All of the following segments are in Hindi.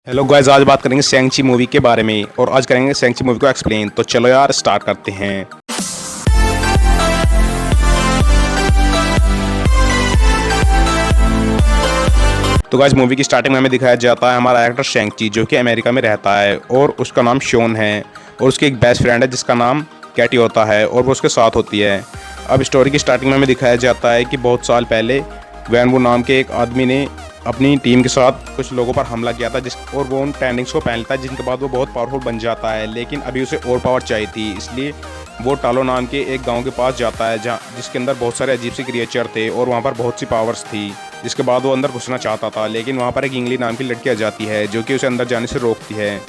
हेलो गाइस, आज बात करेंगे शैंग-ची मूवी के बारे में और आज करेंगे शैंग-ची मूवी को एक्सप्लेन। तो चलो यार स्टार्ट करते हैं। तो गाइस मूवी की स्टार्टिंग में हमें दिखाया जाता है हमारा एक्टर शैंग-ची जो कि अमेरिका में रहता है और उसका नाम शॉन है और उसकी एक बेस्ट फ्रेंड है जिसका नाम कैटी होता है और वो उसके साथ होती है। अब स्टोरी की स्टार्टिंग में हमें दिखाया जाता है कि बहुत साल पहले वैन नाम के एक आदमी ने अपनी टीम के साथ कुछ लोगों पर हमला किया था और वो उन ट्रेंडिंग्स को पहन लेता है जिनके बाद वो बहुत पावरफुल बन जाता है। लेकिन अभी उसे और पावर चाहिए थी, इसलिए वो टालो नाम के एक गांव के पास जाता है जहाँ जिसके अंदर बहुत सारे अजीब से क्रिएचर थे और वहाँ पर बहुत सी पावर्स थी। जिसके बाद वो अंदर घुसना चाहता था, लेकिन वहाँ पर एक इंगली नाम की लड़की आ जाती है जो कि उसे अंदर जाने से रोकती है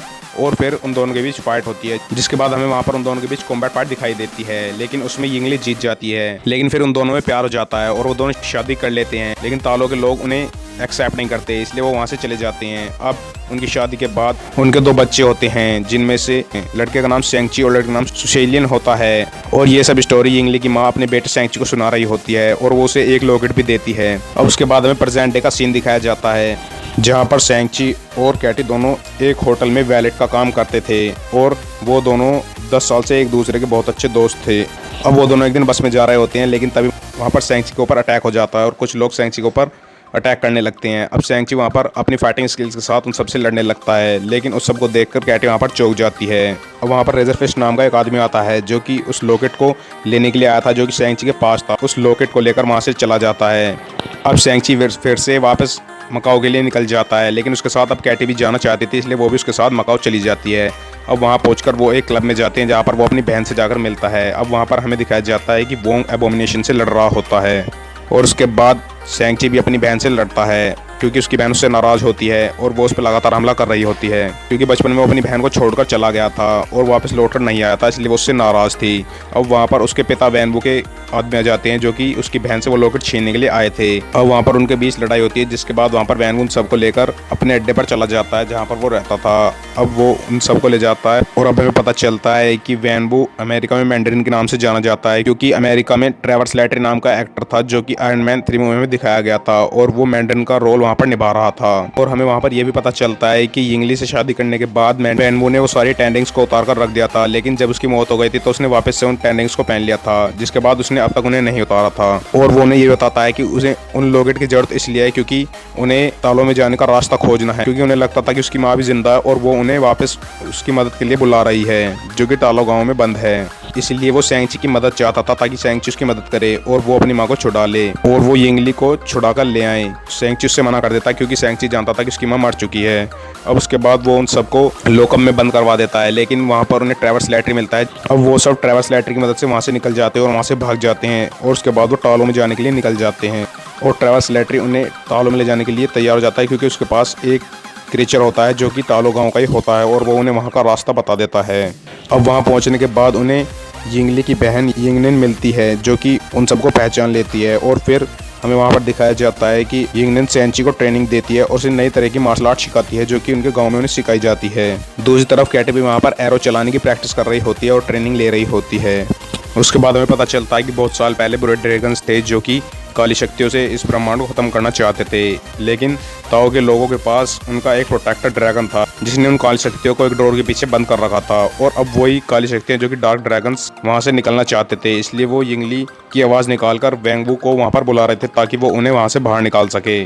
और फिर उन दोनों के बीच फाइट होती है। जिसके बाद हमें वहाँ पर उन दोनों के बीच कॉम्बैट फाइट दिखाई देती है, लेकिन उसमें इंगली जीत जाती है। लेकिन फिर उन दोनों में प्यार हो जाता है और वो दोनों शादी कर लेते हैं, लेकिन तालो के लोग उन्हें एक्सेप्ट नहीं करते, इसलिए वो वहाँ से चले जाते हैं। अब उनकी शादी के बाद उनके दो बच्चे होते हैं, जिनमें से लड़के का नाम शैंग-ची और लड़के का नाम सुशेलियन होता है। और ये सब स्टोरी इंगली की माँ अपने बेटे शैंग-ची को सुना रही होती है और वो उसे एक लॉकेट भी देती है। अब उसके बाद हमें प्रेजेंट डे का सीन दिखाया जाता है जहाँ पर शैंग-ची और कैटी दोनों एक होटल में वैलेट का काम करते थे और वो दोनों 10 साल से एक दूसरे के बहुत अच्छे दोस्त थे। अब वो दोनों एक दिन बस में जा रहे होते हैं, लेकिन तभी वहाँ पर शैंग-ची के ऊपर अटैक हो जाता है और कुछ लोग शैंग-ची के ऊपर अटैक करने लगते हैं। अब शैंग-ची वहाँ पर अपनी फाइटिंग स्किल्स के साथ उन सबसे लड़ने लगता है, लेकिन उस सबको देखकर कैटी वहाँ पर चौंक जाती है। अब वहाँ पर रेजरफिश नाम का एक आदमी आता है जो कि उस लॉकेट को लेने के लिए आया था जो कि शैंग-ची के पास था। उस लॉकेट को लेकर वहाँ से चला जाता है। अब शैंग-ची फिर से वापस मकाओ के लिए निकल जाता है, लेकिन उसके साथ अब कैटी भी जाना चाहती थी, इसलिए वो भी उसके साथ मकाओ चली जाती है। अब वहाँ पहुंचकर वो एक क्लब में जाते हैं जहाँ पर वो अपनी बहन से जाकर मिलता है। अब वहाँ पर हमें दिखाया जाता है कि वोंग एबोमिनेशन से लड़ रहा होता है और उसके बाद शैंग-ची भी अपनी बहन से लड़ता है क्योंकि उसकी बहन उससे नाराज़ होती है और वो उस पर लगातार हमला कर रही होती है क्योंकि बचपन में वो अपनी बहन को छोड़कर चला गया था और वापस लौटकर नहीं आया था, इसलिए वो उससे नाराज़ थी। अब वहाँ पर उसके पिता वैनवू के आदमी आ जाते हैं जो कि उसकी बहन से वो लॉकेट छीनने के लिए आए थे। अब वहाँ पर उनके बीच लड़ाई होती है, जिसके बाद वहाँ पर वैनवू उन सबको लेकर अपने अड्डे पर चला जाता है जहाँ पर वो रहता था। अब वो उन सबको ले जाता है और अब हमें पता चलता है कि वैनवू अमेरिका में मैंडरिन के नाम से जाना जाता है क्योंकि अमेरिका में ट्रेवर स्लैटरी नाम का एक्टर था जो कि आयरन मैन 3 मूवी में दिखाया गया था और वो मैंडरिन का रोल वहाँ पर निभा रहा था। और हमें वहाँ पर यह भी पता चलता है कि इंगली से शादी करने के बाद वैनवू ने वो सारी टेंडिंग्स को उतार कर रख दिया था, लेकिन जब उसकी मौत हो गई थी तो उसने वापस से उन टेंडिंग्स को पहन लिया था, जिसके बाद उसने अब तक उन्हें नहीं उतारा था। और वो उन्हें ये बताता है कि उसे उन लॉकेट की जरूरत इसलिए है क्योंकि उन्हें तालों में जाने का रास्ता खोजना है, क्योंकि उन्हें लगता था कि उसकी माँ भी जिंदा है और वो उन्हें वापस उसकी मदद के लिए बुला रही है जो कि तालो गाँव में बंद है। इसलिए वो शैंग-ची की मदद चाहता था ताकि शैंग-ची उसकी मदद करे और वो अपनी माँ को छुड़ा ले और वो इंगली को छुड़ा कर ले आए। शैंग-ची उससे मना कर देता है क्योंकि शैंग-ची जानता था कि उसकी माँ मर चुकी है। अब उसके बाद वो उन सबको लॉकअप में बंद करवा देता है, लेकिन वहाँ पर उन्हें ट्रेवर स्लैटरी मिलता है। अब वो सब ट्रेवर स्लैटरी की मदद से वहाँ से निकल जाते हैं और वहाँ से भाग जाते हैं और उसके बाद वो टालो में जाने के लिए निकल जाते हैं और ट्रेवर स्लैटरी उन्हें टालो में ले जाने के लिए तैयार हो जाता है क्योंकि उसके पास एक क्रीचर होता है जो कि तालो गाँव का ही होता है और वो उन्हें वहाँ का रास्ता बता देता है। अब वहाँ पहुँचने के बाद उन्हें यिंगली की बहन यिंगनिन मिलती है जो कि उन सबको पहचान लेती है और फिर हमें वहाँ पर दिखाया जाता है कि यिंगनिन शैंग-ची को ट्रेनिंग देती है और उसे नई तरह की मार्शल आर्ट सिखाती है जो कि उनके गांव में उन्हें सिखाई जाती है। दूसरी तरफ कैटी भी वहाँ पर एरो चलाने की प्रैक्टिस कर रही होती है और ट्रेनिंग ले रही होती है। उसके बाद हमें पता चलता है कि बहुत साल पहले बुरे ड्रैगन्स थे जो कि काली शक्तियों से इस ब्रह्मांड को खत्म करना चाहते थे, लेकिन ताओ के लोगों के पास उनका एक प्रोटेक्टर ड्रैगन था जिसने उन काली शक्तियों को एक डोर के पीछे बंद कर रखा था और अब वही काली शक्तियां जो कि डार्क ड्रैगन्स वहां से निकलना चाहते थे, इसलिए वो यिंगली की आवाज़ निकालकर वैनवू को वहां पर बुला रहे थे ताकि वो उन्हें वहां से बाहर निकाल सके।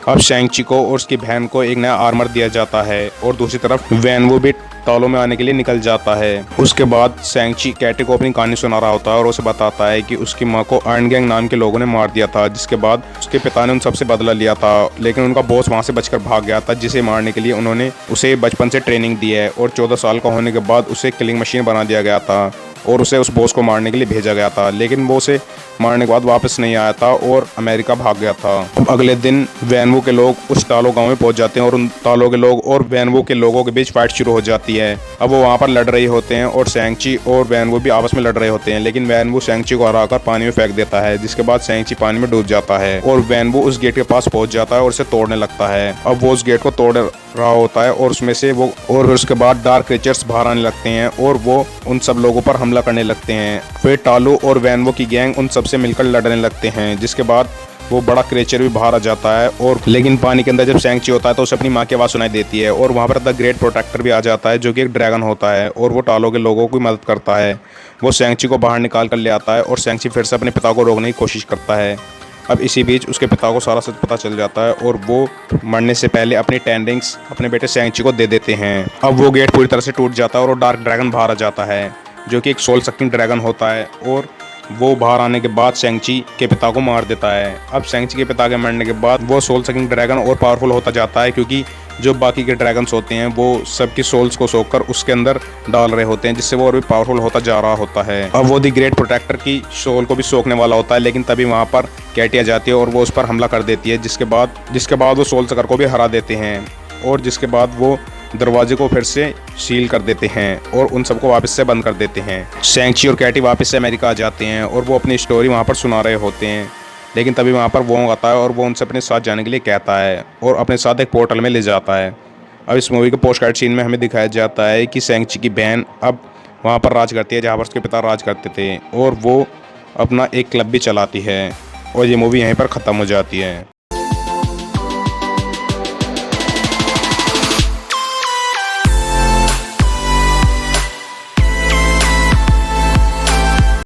अब शैंग-ची को और उसकी बहन को एक नया आर्मर दिया जाता है और दूसरी तरफ वैनवू भी तालो में आने के लिए निकल जाता है। उसके बाद शैंग-ची कैटी को अपनी कहानी सुना रहा होता है और उसे बताता है कि उसकी माँ को आयरन गैंग नाम के लोगों ने मार दिया था, जिसके बाद उसके पिता ने उन सबसे बदला लिया था, लेकिन उनका बॉस वहाँ से बचकर भाग गया था जिसे मारने के लिए उन्होंने उसे बचपन से ट्रेनिंग दी है और 14 साल का होने के बाद उसे किलिंग मशीन बना दिया गया था और उसे उस बॉस को मारने के लिए भेजा गया था, लेकिन वो उसे मारने के बाद वापस नहीं आया था और अमेरिका भाग गया था। अब अगले दिन वैनवू के लोग उस टालो गांव में पहुंच जाते हैं और उन टालो के लोग और वैनवू के लोगों के बीच फाइट शुरू हो जाती है। अब वो वहां पर लड़ रहे होते हैं और शैंग-ची और वैनवू भी आपस में लड़ रहे होते हैं, लेकिन वैनवू शैंग-ची को हराकर पानी में फेंक देता है, जिसके बाद शैंग-ची पानी में डूब जाता है और वैनवू उस गेट के पास पहुंच जाता है और उसे तोड़ने लगता है। अब वो उस गेट को तोड़ रहा होता है और उसमें से वो और उसके बाद डार्क क्रीचर्स बाहर आने लगते हैं और वो उन सब लोगों पर हमला करने लगते हैं। फिर टालो और वैनवू की गैंग उन सबसे मिलकर लड़ने लगते हैं, जिसके बाद वो बड़ा क्रिएचर भी बाहर आ जाता है। और लेकिन पानी के अंदर जब शैंग-ची होता है तो उसे अपनी माँ की आवाज़ सुनाई देती है और वहाँ पर द ग्रेट प्रोटेक्टर भी आ जाता है जो कि एक ड्रैगन होता है और वो टालो के लोगों की मदद करता है। वो शैंग-ची को बाहर निकाल कर ले आता है और शैंग-ची फिर से अपने पिता को रोकने की कोशिश करता है। अब इसी बीच उसके पिता को सारा सच पता चल जाता है और वो मरने से पहले अपनी 10 रिंग्स अपने बेटे शैंग-ची को दे देते हैं। अब वो गेट पूरी तरह से टूट जाता है और वो डार्क ड्रैगन बाहर आ जाता है जो कि एक सोल सकिंग ड्रैगन होता है और वो बाहर आने के बाद शैंग-ची के पिता को मार देता है। अब शैंग-ची के पिता के मरने के बाद वो सोल सकिंग ड्रैगन और पावरफुल होता जाता है क्योंकि जो बाकी के ड्रैगन्स होते हैं वो सबकी सोल्स को सोख कर उसके अंदर डाल रहे होते हैं जिससे वो और भी पावरफुल होता जा रहा होता है। अब वो दी ग्रेट प्रोटेक्टर की सोल को भी सोखने वाला होता है लेकिन तभी वहाँ पर कैटी आ जाती है और वो उस पर हमला कर देती है जिसके बाद वो सोल सकर को भी हरा देते हैं और जिसके बाद वो दरवाजे को फिर से सील कर देते हैं और उन सबको वापस से बंद कर देते हैं। शैंग-ची और कैटी वापस से अमेरिका आ जाते हैं और वो अपनी स्टोरी वहाँ पर सुना रहे होते हैं लेकिन तभी वहाँ पर वोंग आता है और वो उनसे अपने साथ जाने के लिए कहता है और अपने साथ एक पोर्टल में ले जाता है। अब इस मूवी के पोस्ट क्रेडिट सीन में हमें दिखाया जाता है कि शैंग-ची की बहन अब वहाँ पर राज करती है जहाँ पर उसके पिता राज करते थे और वो अपना एक क्लब भी चलाती है और ये मूवी यहीं पर ख़त्म हो जाती है।